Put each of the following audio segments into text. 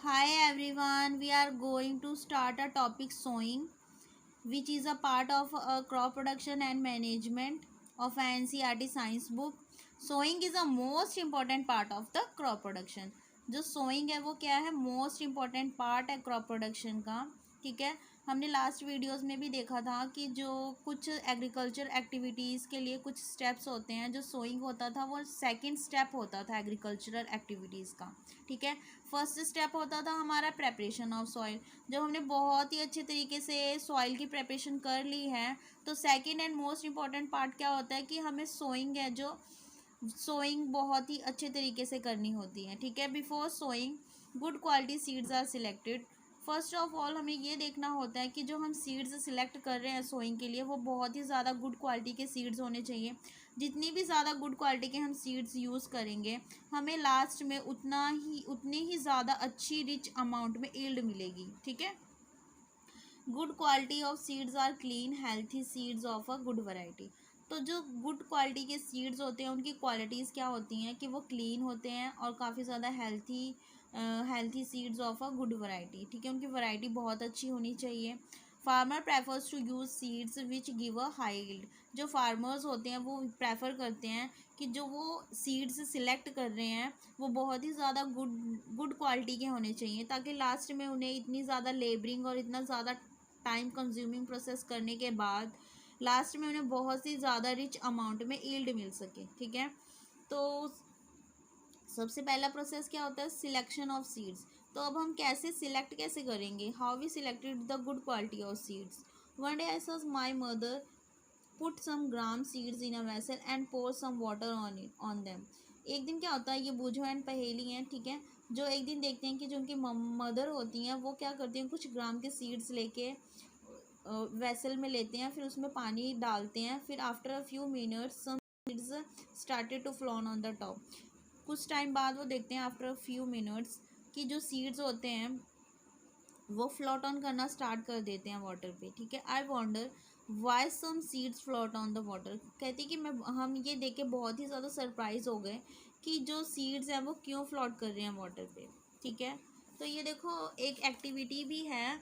Hi everyone, we are going to start a topic sowing, which is a part of a crop production and management of an NCERT science book. Sowing is a most important part of the crop production. जो sowing है वो क्या है, most important part है crop production का. ठीक है. हमने लास्ट वीडियोस में भी देखा था कि जो कुछ एग्रीकल्चर एक्टिविटीज़ के लिए कुछ स्टेप्स होते हैं, जो सोइंग होता था वो सेकंड स्टेप होता था एग्रीकल्चरल एक्टिविटीज़ का. ठीक है. फर्स्ट स्टेप होता था हमारा प्रेपरेशन ऑफ सॉइल. जब हमने बहुत ही अच्छे तरीके से सॉइल की प्रेपरेशन कर ली है, तो second and most important part क्या होता है कि हमें सोइंग है, जो सोइंग बहुत ही अच्छे तरीके से करनी होती है. ठीक है. Before sowing good quality seeds are selected. First of all हमें ये देखना होता है कि जो हम सीड्स सिलेक्ट कर रहे हैं सोइंग के लिए, वो बहुत ही ज़्यादा गुड क्वालिटी के सीड्स होने चाहिए. जितनी भी ज़्यादा गुड क्वालिटी के हम सीड्स यूज़ करेंगे, हमें लास्ट में उतनी ही ज़्यादा अच्छी रिच अमाउंट में यील्ड मिलेगी. ठीक है. Good quality of seeds are clean healthy seeds of a good variety. तो जो गुड क्वालिटी के सीड्स होते हैं उनकी क्वालिटीज़ क्या होती हैं कि वो क्लीन होते हैं और काफ़ी ज़्यादा healthy seeds of a good variety. ठीक है. उनकी वैरायटी बहुत अच्छी होनी चाहिए. Farmer prefers to use seeds which give a high yield. जो फार्मर्स होते हैं वो प्रेफर करते हैं कि जो वो सीड्स सिलेक्ट कर रहे हैं वो बहुत ही ज़्यादा गुड क्वालिटी के होने चाहिए, ताकि लास्ट में उन्हें इतनी ज़्यादा लेबरिंग और इतना ज़्यादा टाइम कंज्यूमिंग प्रोसेस करने के बाद लास्ट में उन्हें बहुत सी ज़्यादा रिच अमाउंट में यील्ड मिल सके. ठीक है. तो सबसे पहला प्रोसेस क्या होता है, सिलेक्शन ऑफ सीड्स. तो अब हम कैसे करेंगे, how we selected the good quality of seeds. One day I saw my mother put some gram seeds in a vessel and pour some water on them. एक दिन क्या होता है, ये बूझो एंड पहेली हैं. ठीक है. जो एक दिन देखते हैं कि जो उनकी मदर होती हैं वो क्या करती हैं, कुछ ग्राम के सीड्स लेके वेसल में लेते हैं, फिर उसमें पानी डालते हैं, फिर after a few minutes some seeds started to float on the top. कुछ टाइम बाद वो देखते हैं आफ्टर अ फ्यू मिनट्स कि जो सीड्स होते हैं वो फ्लोट ऑन करना स्टार्ट कर देते हैं वाटर पे. ठीक है. I wonder why some seeds float on the water. कहती कि हम ये देख के बहुत ही ज़्यादा सरप्राइज हो गए कि जो सीड्स हैं वो क्यों फ्लोट कर रहे हैं वाटर पे. ठीक है. तो ये देखो एक एक्टिविटी भी है,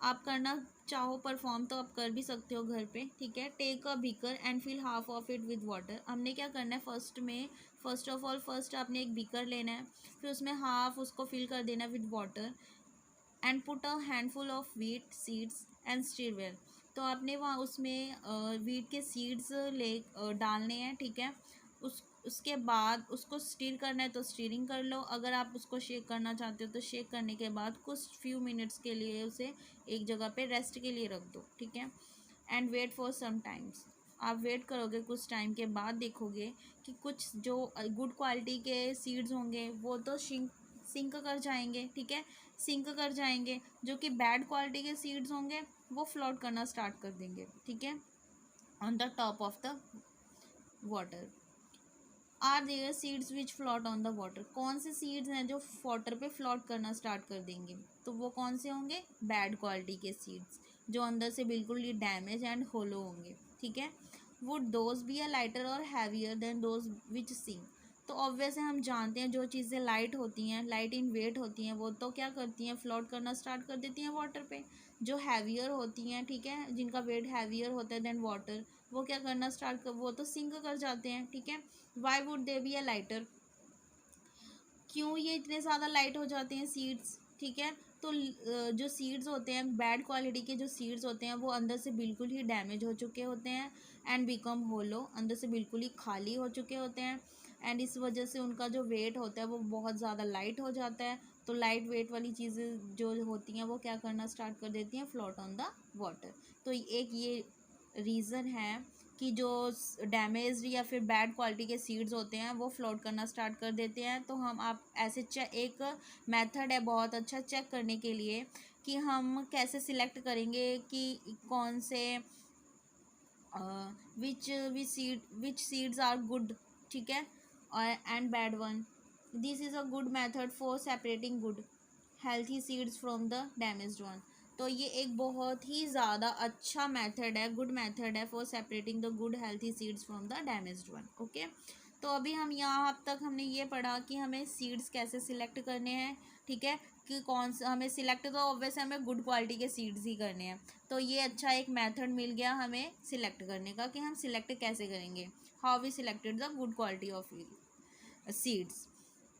आप करना चाहो परफॉर्म तो आप कर भी सकते हो घर पे. ठीक है. Take a beaker and fill half of it with water. हमने क्या करना है, फर्स्ट ऑफ ऑल आपने एक बीकर लेना है, फिर उसमें हाफ उसको फिल कर देना है with water and put a handful of wheat seeds and stir well. तो आपने वहाँ उसमें वीट के सीड्स डालने हैं. ठीक है. उसके बाद उसको स्टीर करना है तो स्टीरिंग कर लो. अगर आप उसको शेक करना चाहते हो तो शेक करने के बाद कुछ फ्यू मिनट्स के लिए उसे एक जगह पे रेस्ट के लिए रख दो. ठीक है. And wait for some times. आप वेट करोगे, कुछ टाइम के बाद देखोगे कि कुछ जो गुड क्वालिटी के सीड्स होंगे वो तो सिंक कर जाएंगे. ठीक है. सिंक कर जाएंगे. जो कि बैड क्वालिटी के सीड्स होंगे वो फ्लोट करना स्टार्ट कर देंगे. ठीक है. On the top of the water. Are there seeds which float on the water. कौन से सीड्स हैं जो वाटर पे फ्लोट करना स्टार्ट कर देंगे, तो वो कौन से होंगे, बैड क्वालिटी के सीड्स जो अंदर से बिल्कुल ही डैमेज एंड होलो होंगे. ठीक है. Would those be a lighter और heavier than those which sink. तो ऑब्वियस है, हम जानते हैं जो चीज़ें लाइट होती हैं, लाइट इन वेट होती हैं, वो तो क्या करती हैं, फ्लोट करना स्टार्ट कर देती हैं वाटर पे. जो हैवियर होती हैं, ठीक है, जिनका वेट हैवियर होता है देन वाटर, वो क्या करना वो तो सिंक कर जाते हैं. ठीक है. Why would they B a lighter. क्यों ये इतने ज़्यादा लाइट हो जाते हैं सीड्स. ठीक है. तो जो सीड्स होते हैं, बैड क्वालिटी के जो सीड्स होते हैं वो अंदर से बिल्कुल ही डैमेज हो चुके होते हैं एंड बिकम होलो. अंदर से बिल्कुल ही खाली हो चुके होते हैं एंड इस वजह से उनका जो वेट होता है वो बहुत ज़्यादा लाइट हो जाता है. तो लाइट वेट वाली चीज़ें जो होती हैं वो क्या करना स्टार्ट कर देती हैं, फ्लोट ऑन द वाटर. तो एक ये रीज़न है कि जो डैमेज या फिर बैड क्वालिटी के सीड्स होते हैं वो फ्लोट करना स्टार्ट कर देते हैं. तो हम आप ऐसे एक मेथड है बहुत अच्छा चेक करने के लिए कि हम कैसे सिलेक्ट करेंगे कि कौन से विच सीड्स आर गुड. ठीक है. And bad one. This is a good method for separating good healthy seeds from the damaged one. तो ये एक बहुत ही ज़्यादा अच्छा मेथड है, गुड मेथड है for separating the good healthy seeds from the damaged one. Okay. तो अभी हम यहाँ अब तक हमने ये पढ़ा कि हमें सीड्स कैसे सिलेक्ट करने हैं, ठीक है, कि कौन सा हमें सिलेक्ट, तो ऑब्वियसली हमें गुड क्वालिटी के सीड्स ही करने हैं। तो ये अच्छा एक मेथड मिल गया हमें सिलेक्ट करने का कि हम सिलेक्ट कैसे करेंगे, how we selected the good quality of seeds.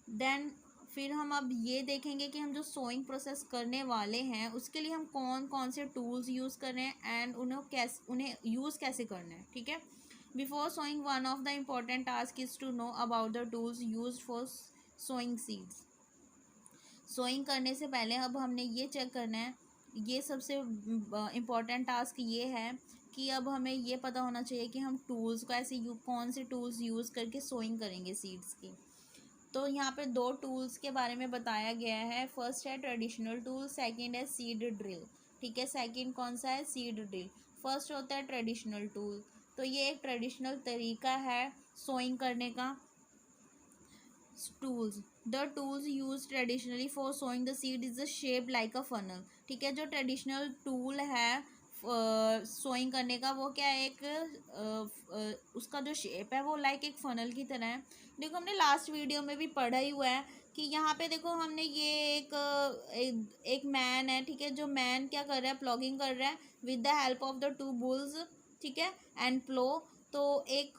Then फिर हम अब ये देखेंगे कि हम जो सोइंग प्रोसेस करने वाले हैं उसके लिए हम कौन कौन से टूल्स यूज़ कर रहे हैं एंड उन्हें यूज़ कैसे करना है, ठीक है। Before sowing one of the important task is to know about the tools use for sowing seeds. Sowing करने से पहले अब हमने ये चेक करना है, ये सबसे इम्पॉर्टेंट टास्क ये है कि अब हमें ये पता होना चाहिए कि हम टूल्स को ऐसे कौन से टूल्स यूज़ करके सोइंग करेंगे सीड्स की। तो यहाँ पे दो टूल्स के बारे में बताया गया है। फर्स्ट है ट्रेडिशनल टूल, सेकंड है सीड ड्रिल, ठीक है। सेकंड कौन सा है, सीड ड्रिल। फर्स्ट होता है ट्रेडिशनल टूल। तो ये एक ट्रेडिशनल तरीका है सोइंग करने का। Tools, the tools use traditionally for sowing the seed is shape like a funnel, ठीक है। जो ट्रेडिशनल टूल है सोइंग करने का वो क्या है, उसका जो शेप है वो लाइक एक फनल की तरह है। देखो हमने लास्ट वीडियो में भी पढ़ा ही हुआ है कि यहाँ पे देखो हमने ये एक मैन है, ठीक है। जो मैन क्या कर रहा है, प्लॉगिंग कर रहा है with the help of the two bulls, ठीक है, एंड प्लो। तो एक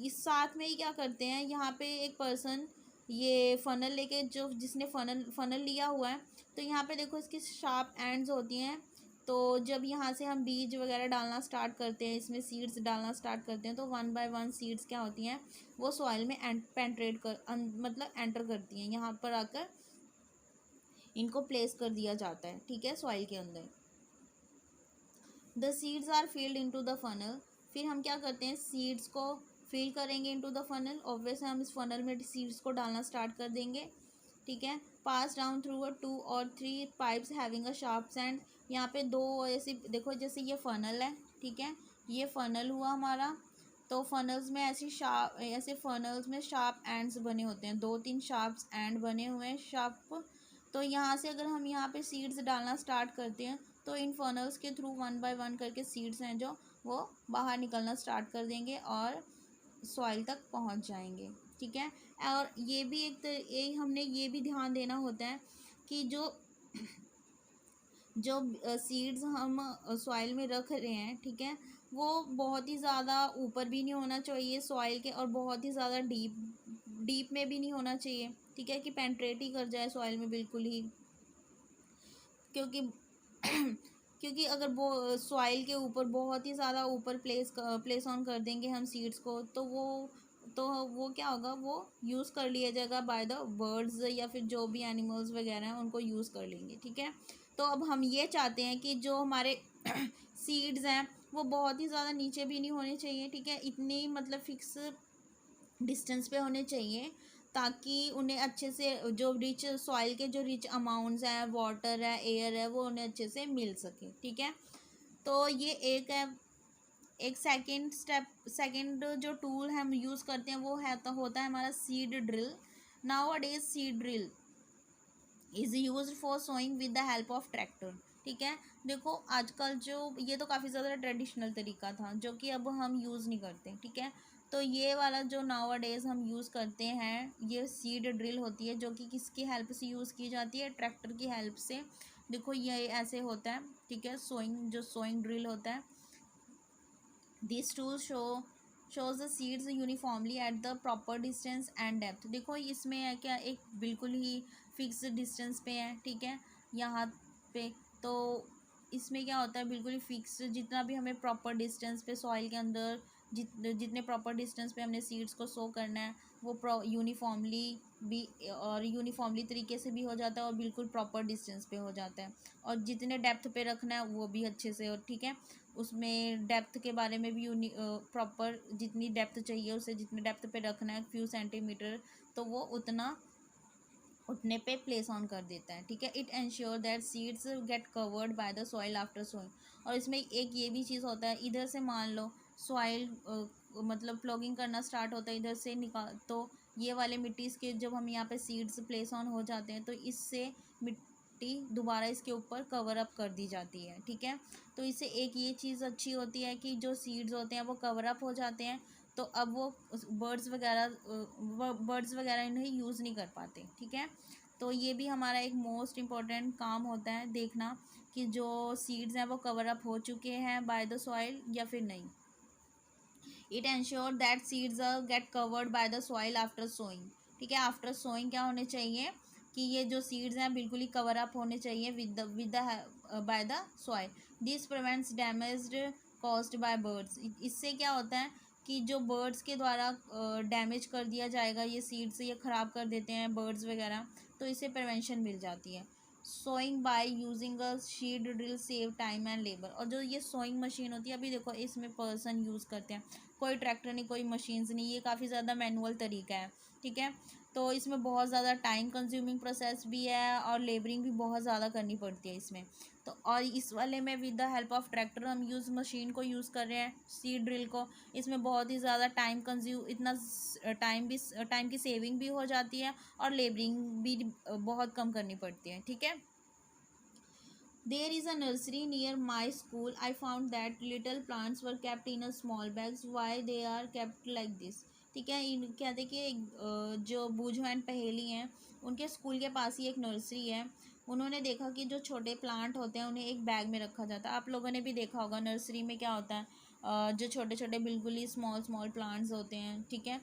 इस साथ में ही क्या करते हैं, यहाँ पे एक पर्सन ये फनल लेके, जो जिसने फनल लिया हुआ है, तो यहाँ पे देखो इसकी शार्प एंड्स होती हैं। तो जब यहाँ से हम बीज वगैरह डालना स्टार्ट करते हैं, इसमें सीड्स डालना स्टार्ट करते हैं, तो वन बाय वन सीड्स क्या होती हैं, वो सॉइल में पेंट्रेट मतलब एंटर करती हैं, यहाँ पर आकर इनको प्लेस कर दिया जाता है, ठीक है, सॉइल के अंदर। The seeds are filled into the funnel. फिर हम क्या करते हैं, सीड्स को फिल करेंगे इनटू द फनल। ऑब्वियसली हम इस फनल में सीड्स को डालना स्टार्ट कर देंगे, ठीक है। पास डाउन थ्रू अ 2 और 3 pipes having a sharp and. यहाँ पे दो ऐसे देखो, जैसे ये फनल है, ठीक है, ये फनल हुआ हमारा। तो फनल्स में ऐसे फनल्स में शार्प एंड्स बने होते हैं, 2-3 शार्प एंड बने हुए हैं, शार्प। तो यहाँ से अगर हम यहाँ पे सीड्स डालना स्टार्ट करते हैं तो इन फनल्स के थ्रू वन बाय वन करके सीड्स हैं जो वो बाहर निकलना स्टार्ट कर देंगे और सॉइल तक पहुँच जाएंगे, ठीक है। और ये भी हमने ये भी ध्यान देना होता है कि जो सीड्स हम सॉइल में रख रहे हैं, ठीक है, वो बहुत ही ज़्यादा ऊपर भी नहीं होना चाहिए सॉइल के और बहुत ही ज़्यादा डीप में भी नहीं होना चाहिए, ठीक है, कि पेंट्रेट ही कर जाए सॉइल में बिल्कुल ही। क्योंकि क्योंकि अगर वो सॉइल के ऊपर बहुत ही ज़्यादा ऊपर प्लेस ऑन कर देंगे हम सीड्स को, तो वो क्या होगा, वो यूज़ कर लिया जाएगा बाय द बर्ड्स या फिर जो भी एनिमल्स वगैरह हैं उनको यूज़ कर लेंगे, ठीक है। तो अब हम ये चाहते हैं कि जो हमारे सीड्स हैं वो बहुत ही ज़्यादा नीचे भी नहीं होने चाहिए, ठीक है, इतनी मतलब फिक्स डिस्टेंस पे होने चाहिए ताकि उन्हें अच्छे से जो रिच सॉइल के जो रिच अमाउंट्स हैं, वाटर है, एयर है, वो उन्हें अच्छे से मिल सके, ठीक है। तो ये एक है। एक सेकंड जो टूल हम यूज़ करते हैं वो है तो होता है हमारा seed drill. Nowadays seed drill is use for sowing with the help of tractor, ठीक है। देखो आजकल जो ये तो काफ़ी ज़्यादा ट्रेडिशनल तरीका था जो कि अब हम यूज़ नहीं करते, ठीक है। तो ये वाला जो नाउ डेज हम यूज़ करते हैं ये सीड ड्रिल होती है, जो कि किसकी हेल्प से यूज़ की जाती है, ट्रैक्टर की हेल्प से। देखो ये ऐसे होता है, ठीक है, सोइंग ड्रिल होता है। This tool shows the seeds uniformly at the proper distance and depth। देखो इसमें है क्या, एक बिल्कुल ही फिक्स डिस्टेंस पे है, ठीक है, यहाँ पे। तो इसमें क्या होता है, बिल्कुल ही फिक्स, जितना भी हमें प्रॉपर डिस्टेंस पे सॉइल के अंदर जितने प्रॉपर डिस्टेंस पे हमने सीड्स को सो करना है वो यूनिफॉर्मली भी और यूनिफॉर्मली तरीके से भी हो जाता है और बिल्कुल प्रॉपर डिस्टेंस पे हो जाता है। और जितने डेप्थ पे रखना है वो भी अच्छे से, और ठीक है, उसमें डेप्थ के बारे में भी प्रॉपर जितनी डेप्थ चाहिए उसे जितने डेप्थ पे रखना है फ्यू सेंटीमीटर, तो वो उतने पे प्लेस ऑन कर देता है, ठीक है। It ensure that seeds get covered by the soil after sowing. और इसमें एक ये भी चीज़ होता है, इधर से मान लो सॉइल मतलब प्लॉगिंग करना स्टार्ट होता है इधर से निकाल, तो ये वाले मिट्टी के जब हम यहाँ पे सीड्स प्लेस ऑन हो जाते हैं तो इससे मिट्टी दोबारा इसके ऊपर कवर अप कर दी जाती है, ठीक है। तो इससे एक ये चीज़ अच्छी होती है कि जो सीड्स होते हैं वो कवर अप हो जाते हैं। तो अब वो बर्ड्स वगैरह इन्हें यूज़ नहीं कर पाते, ठीक है। तो ये भी हमारा एक मोस्ट इम्पॉर्टेंट काम होता है, देखना कि जो सीड्स हैं वो कवर अप हो चुके हैं बाय द सॉइल या फिर नहीं। It ensure that seeds get covered by the soil after sowing, ठीक है। आफ्टर सोइंग क्या होने चाहिए कि ये जो सीड्स हैं बिल्कुल ही कवर अप होने चाहिए with the by the soil. This prevents damage caused by birds. इससे क्या होता है कि जो बर्ड्स के द्वारा डैमेज कर दिया जाएगा ये सीड्स, ये ख़राब कर देते हैं बर्ड्स वगैरह, तो इससे प्रिवेंशन मिल जाती है। Sowing by using a seed drill save time and labour. और जो ये सोइंग मशीन होती है, अभी देखो इसमें पर्सन यूज़ करते हैं, कोई ट्रैक्टर नहीं, कोई मशीन्स नहीं, ये काफ़ी ज़्यादा मैनुअल तरीका है, ठीक है। तो इसमें बहुत ज़्यादा टाइम कंज्यूमिंग प्रोसेस भी है और लेबरिंग भी बहुत ज़्यादा करनी पड़ती है इसमें। तो और इस वाले में with the help of tractor हम मशीन को यूज़ कर रहे हैं, सीड ड्रिल को। इसमें बहुत ही ज़्यादा टाइम की सेविंग भी हो जाती है और लेबरिंग भी बहुत कम करनी पड़ती है, ठीक है। There is a nursery near my school. I found that little plants were kept in a small bags. Why they are kept like this? ठीक है, इन क्या देखिए, जो बूझो एंड पहेली हैं, उनके स्कूल के पास ही एक नर्सरी है। उन्होंने देखा कि जो छोटे प्लांट होते हैं उन्हें एक बैग में रखा जाता है। आप लोगों ने भी देखा होगा नर्सरी में क्या होता है, जो छोटे छोटे बिल्कुल ही स्मॉल स्मॉल प्लांट्स होते हैं, ठीक है,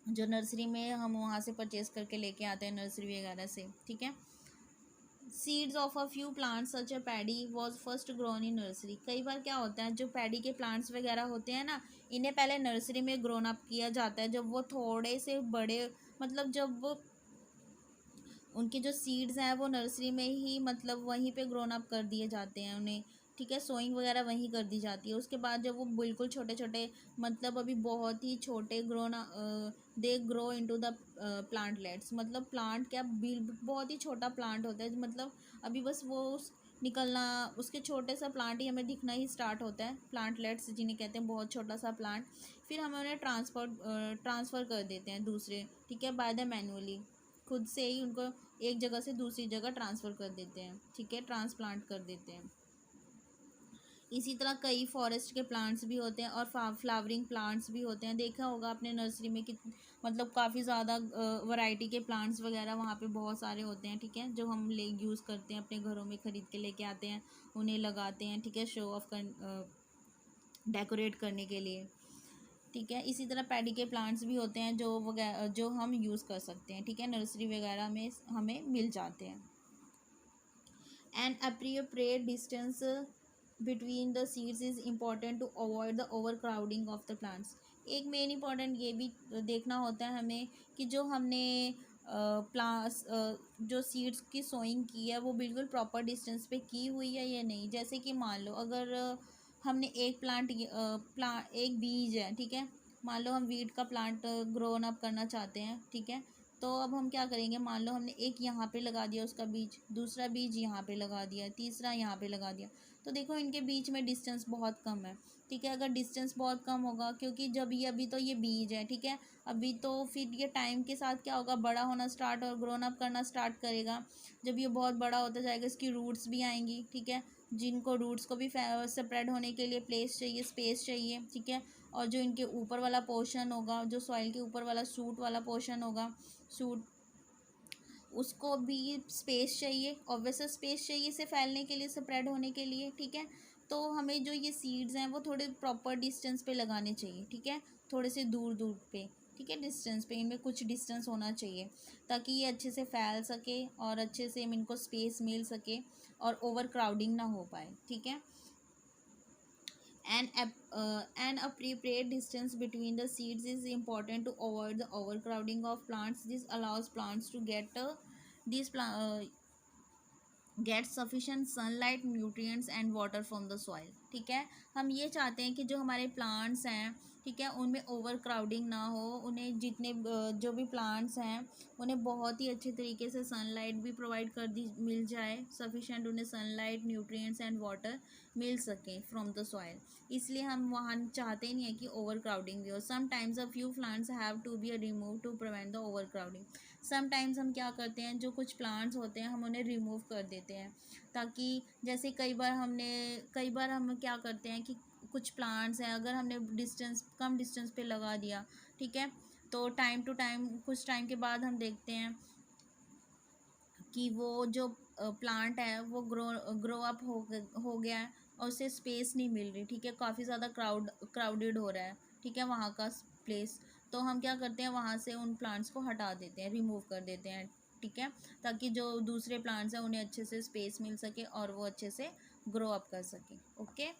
जो नर्सरी में हम वहाँ से परचेज़ करके लेके आते हैं नर्सरी वगैरह से, ठीक है। Seeds of a few plants such a paddy was first grown in nursery. कई बार क्या होता है, जो पैडी के प्लांट्स वगैरह होते हैं ना, इन्हें पहले नर्सरी में ग्रोन अप किया जाता है। जब वो थोड़े से बड़े, मतलब जब वो उनके जो सीड्स हैं वो नर्सरी में ही, मतलब वहीं पे ग्रोन अप कर दिए जाते हैं उन्हें, ठीक है। सोइंग वगैरह वहीं कर दी जाती है। उसके बाद जब वो बिल्कुल छोटे छोटे, मतलब अभी बहुत ही छोटे they grow into the plantlets. मतलब प्लांट क्या, बहुत ही छोटा प्लांट होता है, मतलब अभी बस वो निकलना, उसके छोटे सा प्लांट ही हमें दिखना ही स्टार्ट होता है, प्लांटलेट्स जिन्हें कहते हैं, बहुत छोटा सा प्लांट। फिर हमें उन्हें ट्रांसफ़र कर देते हैं दूसरे, ठीक है, बाय द मैनुअली, खुद से ही उनको एक जगह से दूसरी जगह ट्रांसफ़र कर देते हैं, ठीक है, ट्रांसप्लांट कर देते हैं। इसी तरह कई फॉरेस्ट के प्लांट्स भी होते हैं और फ्लावरिंग प्लांट्स भी होते हैं। देखा होगा आपने नर्सरी में कि मतलब काफ़ी ज़्यादा वैरायटी के प्लांट्स वगैरह वहाँ पे बहुत सारे होते हैं, ठीक है, जो हम यूज़ करते हैं, अपने घरों में ख़रीद के लेके आते हैं, उन्हें लगाते हैं, ठीक है, शो ऑफ डेकोरेट करने के लिए, ठीक है। इसी तरह पैडी के प्लांट्स भी होते हैं जो हम यूज़ कर सकते हैं, ठीक है, नर्सरी वगैरह में हमें मिल जाते हैं। An appropriate distance between the seeds is important to avoid the overcrowding of the plants। एक मेन इम्पॉर्टेंट ये भी देखना होता है हमें कि जो हमने प्लांट्स जो सीड्स की सोइंग की है वो बिल्कुल प्रॉपर डिस्टेंस पे की हुई है या नहीं। जैसे कि मान लो अगर हमने एक एक बीज है, ठीक है, मान लो हम वीट का प्लांट ग्रोन अप करना चाहते हैं, ठीक है। तो अब हम क्या करेंगे, मान लो हमने एक यहाँ पे लगा दिया उसका बीज, दूसरा बीज यहाँ पे लगा दिया, तीसरा यहाँ पे लगा दिया, तो देखो इनके बीच में डिस्टेंस बहुत कम है, ठीक है। अगर डिस्टेंस बहुत कम होगा, क्योंकि जब ये अभी तो ये बीज है, ठीक है, अभी तो फिर ये टाइम के साथ क्या होगा, बड़ा होना स्टार्ट और ग्रोन अप करना स्टार्ट करेगा। जब ये बहुत बड़ा होता जाएगा इसकी रूट्स भी आएंगी, ठीक है, जिनको रूट्स को भी स्प्रेड होने के लिए स्पेस चाहिए, ठीक है। और जो इनके ऊपर वाला पोर्शन होगा, जो सॉइल के ऊपर वाला सूट वाला पोर्शन होगा, सूट, उसको भी स्पेस चाहिए, ऑब्वियस स्पेस चाहिए इसे फैलने के लिए, स्प्रेड होने के लिए, ठीक है। तो हमें जो ये सीड्स हैं वो थोड़े प्रॉपर डिस्टेंस पे लगाने चाहिए, ठीक है, थोड़े से दूर दूर पे, ठीक है, डिस्टेंस पे, इनमें कुछ डिस्टेंस होना चाहिए ताकि ये अच्छे से फैल सके और अच्छे से इनको स्पेस मिल सके और ओवर क्राउडिंग ना हो पाए, ठीक है। An appropriate distance between the seeds is important to avoid the overcrowding of plants. This allows plants to get sufficient sunlight, nutrients and water from the soil, ठीक है। हम ये चाहते हैं कि जो हमारे प्लांट्स हैं, ठीक है, उनमें ओवर क्राउडिंग ना हो, उन्हें जितने जो भी प्लांट्स हैं उन्हें बहुत ही अच्छे तरीके से सनलाइट भी प्रोवाइड मिल जाए, सफिशेंट उन्हें सनलाइट, न्यूट्रिएंट्स एंड वाटर मिल सके फ्रॉम द सॉइल। इसलिए हम वहाँ चाहते नहीं है कि ओवर क्राउडिंग भी हो। Sometimes a few plants have to be remove to prevent the overcrowding. Sometimes हम क्या करते हैं, जो कुछ प्लांट्स होते हैं हम उन्हें रिमूव कर देते हैं, ताकि जैसे कई बार हम क्या करते हैं कि कुछ प्लांट्स हैं, अगर हमने कम डिस्टेंस पे लगा दिया, ठीक है, तो टाइम टू टाइम कुछ टाइम के बाद हम देखते हैं कि वो जो प्लांट है वो ग्रो अप हो गया है और उसे स्पेस नहीं मिल रही, ठीक है, काफ़ी ज़्यादा क्राउडेड हो रहा है, ठीक है, वहाँ का प्लेस। तो हम क्या करते हैं, वहाँ से उन प्लांट्स को हटा देते हैं, रिमूव कर देते हैं, ठीक है, ताकि जो दूसरे प्लांट्स हैं उन्हें अच्छे से स्पेस मिल सके और वो अच्छे से ग्रो अप कर सके। ओके।